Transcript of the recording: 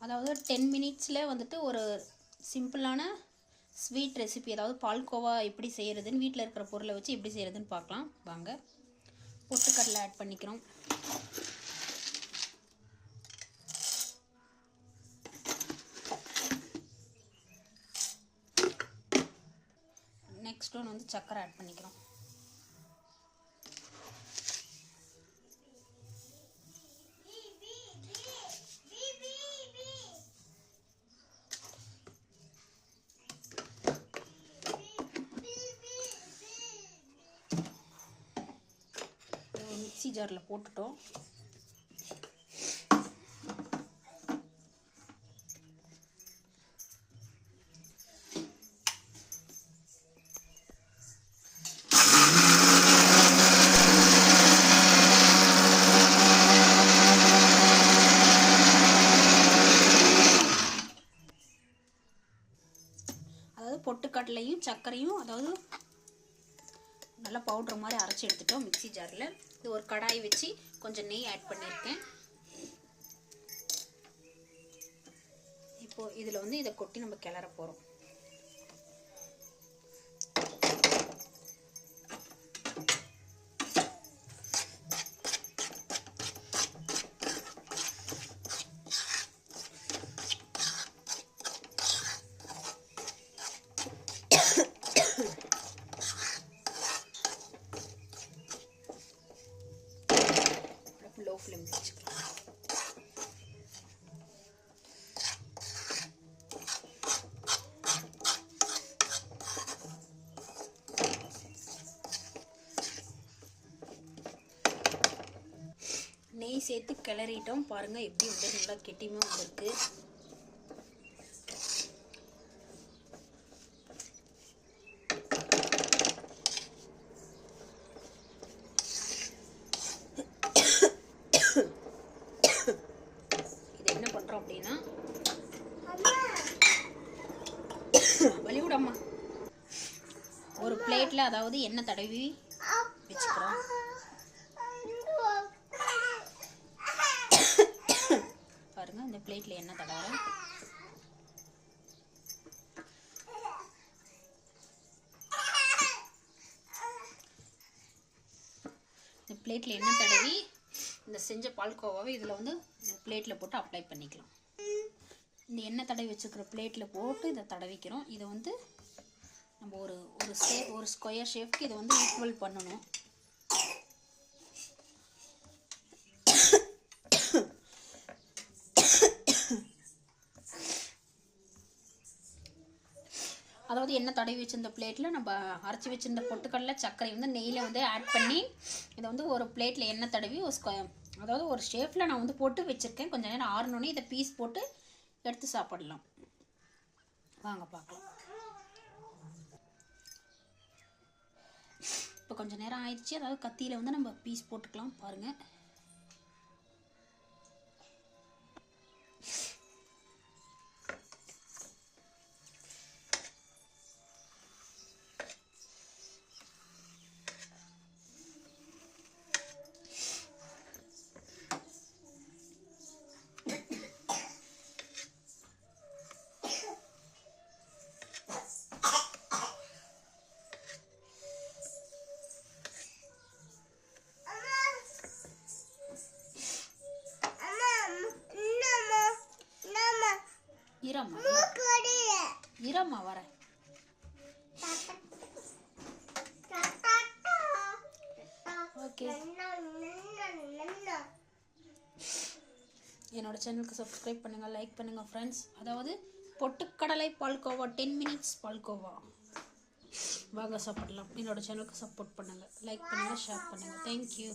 அதாவது 10 மினிட்ஸில் வந்துட்டு ஒரு சிம்பிளான ஸ்வீட் ரெசிபி, அதாவது பால்கோவா எப்படி செய்கிறதுன்னு வீட்டில் இருக்கிற பொருளை வச்சு எப்படி செய்கிறதுன்னு பார்க்கலாம் வாங்க. பொட்டுக்கடலை ஆட் பண்ணிக்கிறோம். நெக்ஸ்ட் ஒன்று வந்து சர்க்கரை ஆட் பண்ணிக்கிறோம். மிக்ஸி ஜாரில் போட்டுட்டோம். அதாவது பொட்டுக்கடலையும் சர்க்கரையும் அதாவது நல்லா பவுடர் மாதிரி அரைச்சி எடுத்துட்டோம் மிக்ஸி ஜாரில். இது ஒரு கடாய் வச்சு கொஞ்சம் நெய் ஆட் பண்ணியிருக்கேன். இப்போது இதில் வந்து இதை கொட்டி நம்ம கிளற போகிறோம். லோ ஃப்ளேம் வச்சுக்கலாம். நெய் சேர்த்து கிளறிட்டோம். பாருங்கள் எப்படி வந்து நல்லா கெட்டியுமே வந்திருக்கு. இது என்ன பண்ணுறோம் அப்படின்னா வலிவிடம்மா ஒரு பிளேட்டில் அதாவது எண்ணெய் தடவி வச்சுக்கிறோம். பாருங்கள் இந்த பிளேட்டில் எண்ணெய் தடவுறேன். இந்த பிளேட்டில் எண்ணெய் தடவி இந்த செஞ்ச பால்கோவாவை இதில் வந்து பிளேட்டில் போட்டு அப்ளை பண்ணிக்கலாம். இந்த எண்ணெய் தடவி வச்சுக்கிற பிளேட்டில் போட்டு இதை தடவிக்கிறோம். இதை வந்து நம்ம ஒரு ஸ்கொயர் ஷேப்க்கு இதை வந்து ஈக்குவல் பண்ணணும். அதாவது எண்ணெய் தடவி வச்சிருந்த பிளேட்டில் நம்ம அரைச்சி வச்சிருந்த பொட்டுக்கடலை சர்க்கரை வந்து நெய்யில் வந்து ஆட் பண்ணி இதை வந்து ஒரு பிளேட்டில் எண்ணெய் தடவி அதாவது ஒரு ஷேப்பில் நான் வந்து போட்டு வச்சுருக்கேன். கொஞ்சம் நேரம் ஆறணுன்னே இதை பீஸ் போட்டு எடுத்து சாப்பிடலாம். வாங்க பார்க்கலாம். இப்போ கொஞ்சம் நேரம் ஆயிடுச்சு. அதாவது கத்தியில் வந்து நம்ம பீஸ் போட்டுக்கலாம். பாருங்கள் இரம்மா வரேன். ஓகே, என்னோட சேனலுக்கு சப்ஸ்கிரைப் பண்ணுங்கள், லைக் பண்ணுங்கள் ஃப்ரெண்ட்ஸ். அதாவது பொட்டுக்கடலை பால்கோவா 10 மினிட்ஸ் பால்கோவா வாங்க சாப்பிடலாம். என்னோட சேனலுக்கு சப்போர்ட் பண்ணுங்கள், லைக் பண்ணுங்கள், ஷேர் பண்ணுங்கள். தேங்க்யூ.